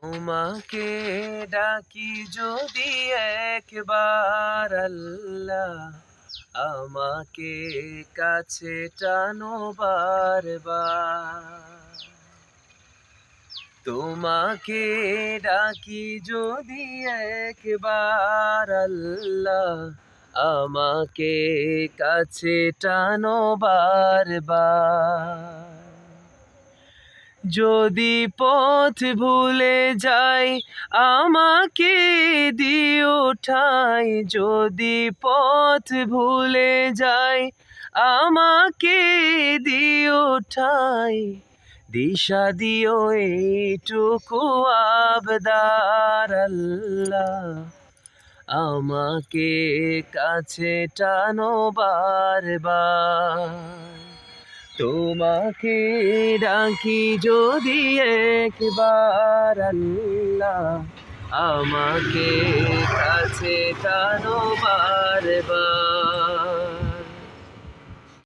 তোমাকে ডাকি যদি একবার আল্লাহ, আমাকে কাছে টানো বারবার। তোমাকে ডাকি যদি একবার আল্লাহ, আমাকে কাছে টানো বারবার। যদি পথ ভুলে যাই আমাকে দিও ঠাই, যদি পথ ভুলে যাই আমাকে দিও ঠাই। দিশা দিও এইটুকু আবদার আল্লাহ, আমাকে কাছে টানো বারবার। তোমাকে ডাকি যদি একবার আল্লাহ, আমাকে কাছে টানো বারবার।